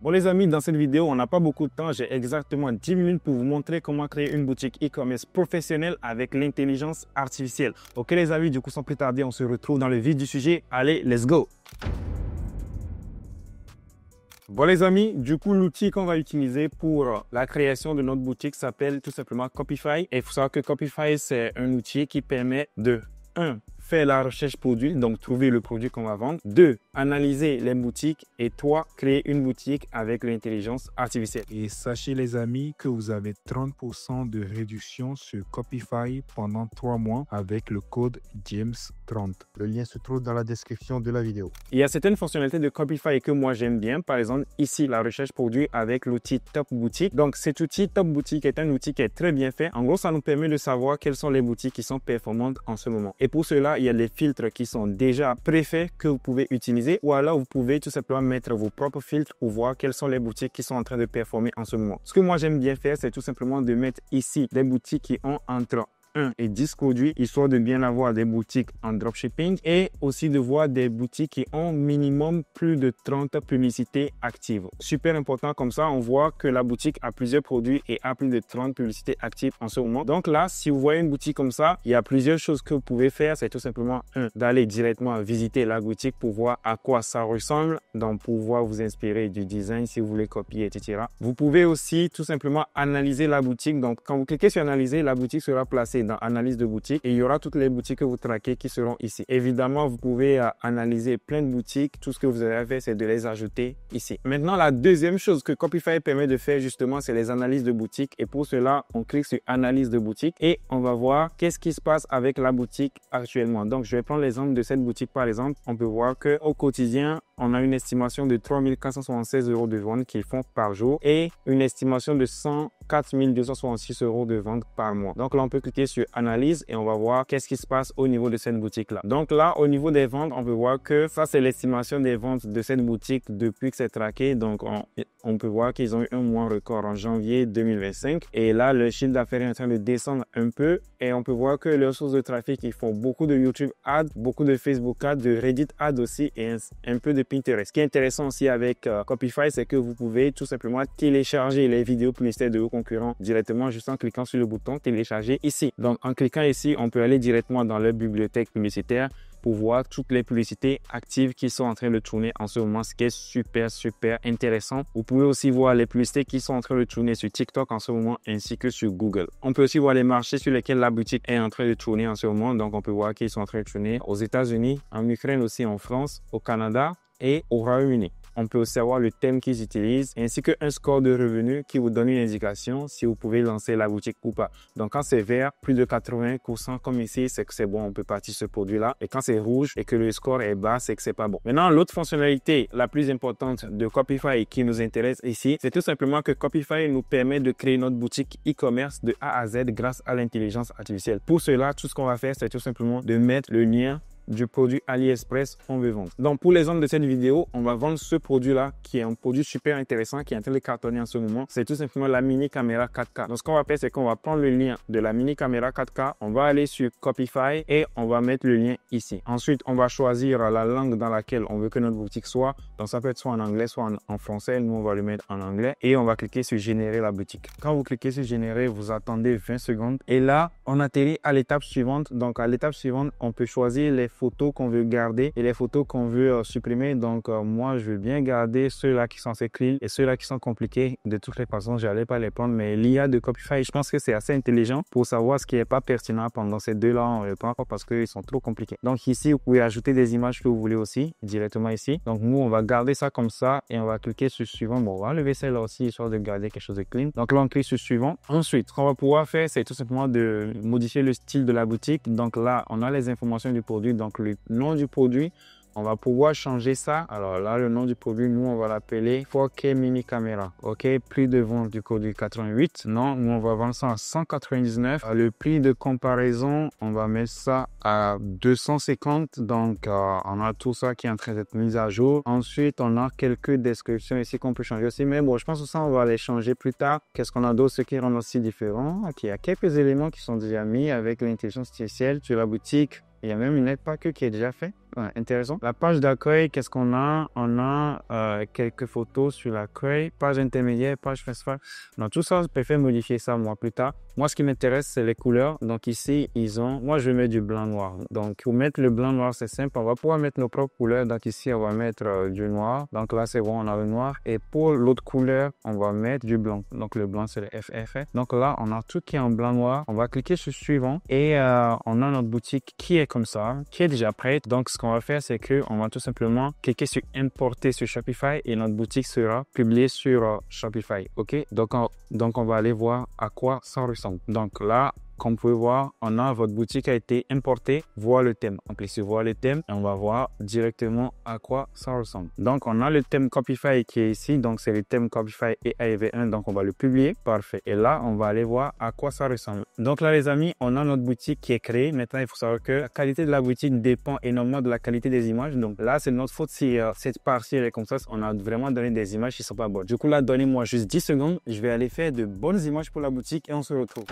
Bon les amis, dans cette vidéo, on n'a pas beaucoup de temps. J'ai exactement 10 minutes pour vous montrer comment créer une boutique e-commerce professionnelle avec l'intelligence artificielle. Ok les amis, du coup sans plus tarder, on se retrouve dans le vif du sujet. Allez, let's go! Bon les amis, du coup l'outil qu'on va utiliser pour la création de notre boutique s'appelle tout simplement Copify. Et il faut savoir que Copify, c'est un outil qui permet de 1. Faire la recherche produit, donc trouver le produit qu'on va vendre. 2. Analyser les boutiques. Et 3. Créer une boutique avec l'intelligence artificielle. Et sachez les amis que vous avez 30% de réduction sur Copify pendant 3 mois avec le code James30. Le lien se trouve dans la description de la vidéo. Il y a certaines fonctionnalités de Copify que moi j'aime bien. Par exemple, ici, la recherche produit avec l'outil Top Boutique. Donc cet outil Top Boutique est un outil qui est très bien fait. En gros, ça nous permet de savoir quelles sont les boutiques qui sont performantes en ce moment. Et pour cela, il y a des filtres qui sont déjà préfaits que vous pouvez utiliser, ou alors vous pouvez tout simplement mettre vos propres filtres pour voir quelles sont les boutiques qui sont en train de performer en ce moment. Ce que moi j'aime bien faire, c'est tout simplement de mettre ici des boutiques qui ont entre 1 et 10 produits, histoire de bien avoir des boutiques en dropshipping et aussi de voir des boutiques qui ont minimum plus de 30 publicités actives. Super important, comme ça on voit que la boutique a plusieurs produits et a plus de 30 publicités actives en ce moment. Donc là, si vous voyez une boutique comme ça, il y a plusieurs choses que vous pouvez faire. C'est tout simplement d'aller directement visiter la boutique pour voir à quoi ça ressemble, donc pouvoir vous inspirer du design si vous voulez copier, etc. Vous pouvez aussi tout simplement analyser la boutique. Donc quand vous cliquez sur analyser, la boutique sera placée dans analyse de boutique et il y aura toutes les boutiques que vous traquez qui seront ici. Évidemment, vous pouvez analyser plein de boutiques. Tout ce que vous avez à faire, c'est de les ajouter ici. Maintenant, la deuxième chose que Copify permet de faire justement, c'est les analyses de boutique. Et pour cela, on clique sur analyse de boutique et on va voir qu'est-ce qui se passe avec la boutique actuellement. Donc, je vais prendre l'exemple de cette boutique par exemple. On peut voir qu'au quotidien, on a une estimation de 3 476 € de vente qu'ils font par jour et une estimation de 104 266 € de vente par mois. Donc là, on peut cliquer sur analyse et on va voir qu'est-ce qui se passe au niveau de cette boutique-là. Donc là, au niveau des ventes, on peut voir que ça, c'est l'estimation des ventes de cette boutique depuis que c'est traqué. Donc, on peut voir qu'ils ont eu un mois record en janvier 2025. Et là, le chiffre d'affaires est en train de descendre un peu et on peut voir que leurs sources de trafic, ils font beaucoup de YouTube Ads, beaucoup de Facebook Ads, de Reddit Ads aussi et un peu de Pinterest. Ce qui est intéressant aussi avec Copify, c'est que vous pouvez tout simplement télécharger les vidéos publicitaires de vos concurrents directement juste en cliquant sur le bouton télécharger ici. Donc en cliquant ici, on peut aller directement dans leur bibliothèque publicitaire pour voir toutes les publicités actives qui sont en train de tourner en ce moment, ce qui est super intéressant. Vous pouvez aussi voir les publicités qui sont en train de tourner sur TikTok en ce moment ainsi que sur Google. On peut aussi voir les marchés sur lesquels la boutique est en train de tourner en ce moment. Donc on peut voir qu'ils sont en train de tourner aux États-Unis, en Ukraine aussi, en France, au Canada et au Royaume-Uni. On peut aussi avoir le thème qu'ils utilisent ainsi qu'un score de revenus qui vous donne une indication si vous pouvez lancer la boutique ou pas. Donc quand c'est vert, plus de 80% comme ici, c'est que c'est bon, on peut partir ce produit-là. Et quand c'est rouge et que le score est bas, c'est que c'est pas bon. Maintenant, l'autre fonctionnalité la plus importante de Copify qui nous intéresse ici, c'est tout simplement que Copify nous permet de créer notre boutique e-commerce de A à Z grâce à l'intelligence artificielle. Pour cela, tout ce qu'on va faire, c'est tout simplement de mettre le lien du produit AliExpress qu'on veut vendre. Donc pour l'exemple de cette vidéo, on va vendre ce produit-là qui est un produit super intéressant qui est en train de cartonner en ce moment. C'est tout simplement la mini caméra 4K. Donc ce qu'on va faire, c'est qu'on va prendre le lien de la mini caméra 4K, on va aller sur Copify et on va mettre le lien ici. Ensuite, on va choisir la langue dans laquelle on veut que notre boutique soit. Donc ça peut être soit en anglais, soit en français. Nous, on va le mettre en anglais et on va cliquer sur générer la boutique. Quand vous cliquez sur générer, vous attendez 20 secondes et là, on atterrit à l'étape suivante. Donc à l'étape suivante, on peut choisir les photos qu'on veut garder et les photos qu'on veut supprimer. Donc moi je veux bien garder ceux-là qui sont assez clean et ceux-là qui sont compliqués. De toutes les façons, je n'allais pas les prendre, mais l'IA de Copify, je pense que c'est assez intelligent pour savoir ce qui n'est pas pertinent pendant ces deux-là. On ne le prend pas parce qu'ils sont trop compliqués. Donc ici, vous pouvez ajouter des images que vous voulez aussi directement ici. Donc nous, on va garder ça comme ça et on va cliquer sur suivant. Bon, on va enlever celle-là aussi histoire de garder quelque chose de clean. Donc là, on clique sur suivant. Ensuite, ce qu'on va pouvoir faire, c'est tout simplement de modifier le style de la boutique. Donc là, on a les informations du produit. Donc le nom du produit, on va pouvoir changer ça. Alors là, le nom du produit, nous, on va l'appeler 4K Mini Camera. OK, prix de vente du produit 88. Non, nous, on va vendre ça à 199. Le prix de comparaison, on va mettre ça à 250. Donc, on a tout ça qui est en train d'être mis à jour. Ensuite, on a quelques descriptions ici qu'on peut changer aussi. Mais bon, je pense que ça, on va les changer plus tard. Qu'est-ce qu'on a d'autre, ce qui rend aussi différent? OK, il y a quelques éléments qui sont déjà mis avec l'intelligence artificielle sur la boutique. Il y a même une aide pack qui est déjà fait. Ouais, intéressant. La page d'accueil, qu'est-ce qu'on a? On a quelques photos sur l'accueil, page intermédiaire, page principale. Donc tout ça, je préfère modifier ça moi plus tard. Moi, ce qui m'intéresse, c'est les couleurs. Donc ici, moi, je vais mettre du blanc-noir. Donc pour mettre le blanc-noir, c'est simple. On va pouvoir mettre nos propres couleurs. Donc ici, on va mettre du noir. Donc là, c'est bon, on a le noir. Et pour l'autre couleur, on va mettre du blanc. Donc le blanc, c'est le FF. Donc là, on a tout qui est en blanc-noir. On va cliquer sur suivant et on a notre boutique qui est comme ça, qui est déjà prête. Donc ce qu'on va faire, c'est que on va tout simplement cliquer sur importer sur Shopify et notre boutique sera publiée sur Shopify. OK? Donc on va aller voir à quoi ça ressemble. Donc là, comme vous pouvez voir, on a votre boutique a été importée, voir le thème. On clique sur voir le thème et on va voir directement à quoi ça ressemble. Donc, on a le thème Copify qui est ici. Donc, c'est le thème Copify et AEV1. Donc, on va le publier. Parfait. Et là, on va aller voir à quoi ça ressemble. Donc là, les amis, on a notre boutique qui est créée. Maintenant, il faut savoir que la qualité de la boutique dépend énormément de la qualité des images. Donc là, c'est notre faute si cette partie est comme ça. On a vraiment donné des images qui ne sont pas bonnes. Du coup, là, donnez-moi juste 10 secondes. Je vais aller faire de bonnes images pour la boutique et on se retrouve.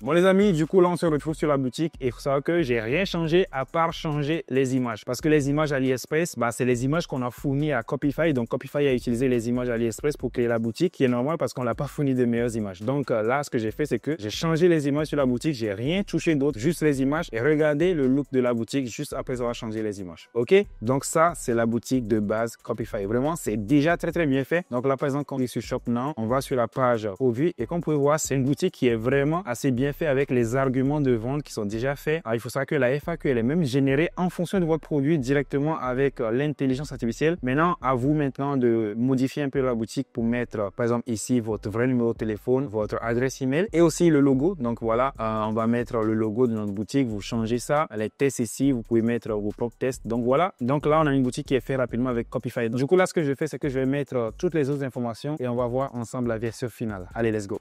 Bon les amis, du coup là on se retrouve sur la boutique et il faut savoir que j'ai rien changé à part changer les images. Parce que les images AliExpress, c'est les images qu'on a fournies à Copify. Donc Copify a utilisé les images AliExpress pour créer la boutique, qui est normal parce qu'on l'a pas fourni de meilleures images. Donc là ce que j'ai fait c'est que j'ai changé les images sur la boutique, j'ai rien touché d'autre, juste les images et regardez le look de la boutique juste après avoir changé les images. Ok? Donc ça c'est la boutique de base Copify. Vraiment c'est déjà très bien fait. Donc là par exemple quand on est sur Shop Now, on va sur la page Produits et comme vous pouvez voir c'est une boutique qui est vraiment assez bien fait avec les arguments de vente qui sont déjà faits. Alors, il faut savoir que la FAQ elle est même générée en fonction de votre produit directement avec l'intelligence artificielle. Maintenant, à vous maintenant de modifier un peu la boutique pour mettre par exemple ici votre vrai numéro de téléphone, votre adresse email et aussi le logo. Donc voilà, on va mettre le logo de notre boutique. Vous changez ça. Les tests ici, vous pouvez mettre vos propres tests. Donc voilà. Donc là, on a une boutique qui est faite rapidement avec Copify. Du coup, là, ce que je fais, c'est que je vais mettre toutes les autres informations et on va voir ensemble la version finale. Allez, let's go.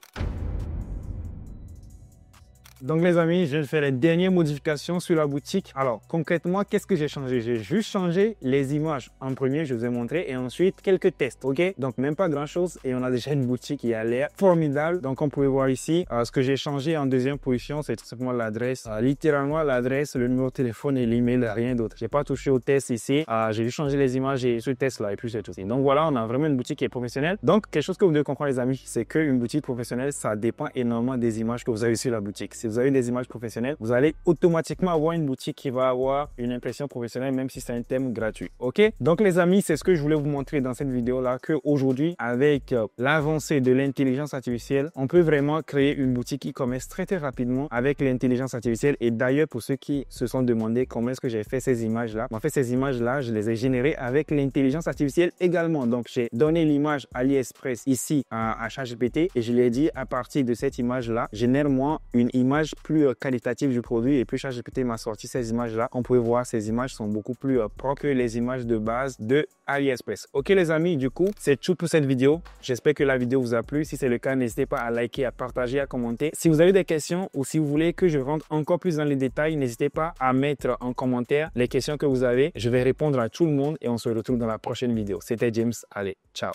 Donc les amis, je vais faire les dernières modifications sur la boutique. Alors concrètement, qu'est-ce que j'ai changé? J'ai juste changé les images. En premier, je vous ai montré et ensuite quelques tests, ok? Donc même pas grand chose et on a déjà une boutique qui a l'air formidable. Donc on peut voir ici, ce que j'ai changé en deuxième position, c'est tout simplement l'adresse. Littéralement l'adresse, le numéro de téléphone et l'email, rien d'autre. J'ai pas touché au test ici. J'ai juste changé les images et ce test là et puis c'est tout. Donc voilà, on a vraiment une boutique qui est professionnelle. Donc quelque chose que vous devez comprendre les amis, c'est qu'une boutique professionnelle, ça dépend énormément des images que vous avez sur la boutique. Si vous avez des images professionnelles, vous allez automatiquement avoir une boutique qui va avoir une impression professionnelle même si c'est un thème gratuit. Ok? Donc les amis, c'est ce que je voulais vous montrer dans cette vidéo là, qu'aujourd'hui avec l'avancée de l'intelligence artificielle, on peut vraiment créer une boutique e-commerce très rapidement avec l'intelligence artificielle. Et d'ailleurs pour ceux qui se sont demandé comment est-ce que j'ai fait ces images là, en fait ces images là, je les ai générées avec l'intelligence artificielle également. Donc j'ai donné l'image AliExpress ici à ChatGPT et je lui ai dit à partir de cette image là, génère-moi une image plus qualitative du produit et puis ChatGPT m'a sorti ces images là. On peut voir ces images sont beaucoup plus propres que les images de base de AliExpress. Ok les amis, du coup c'est tout pour cette vidéo. J'espère que la vidéo vous a plu. Si c'est le cas, n'hésitez pas à liker, à partager, à commenter. Si vous avez des questions ou si vous voulez que je rentre encore plus dans les détails, n'hésitez pas à mettre en commentaire les questions que vous avez. Je vais répondre à tout le monde et on se retrouve dans la prochaine vidéo. C'était James. Allez, ciao.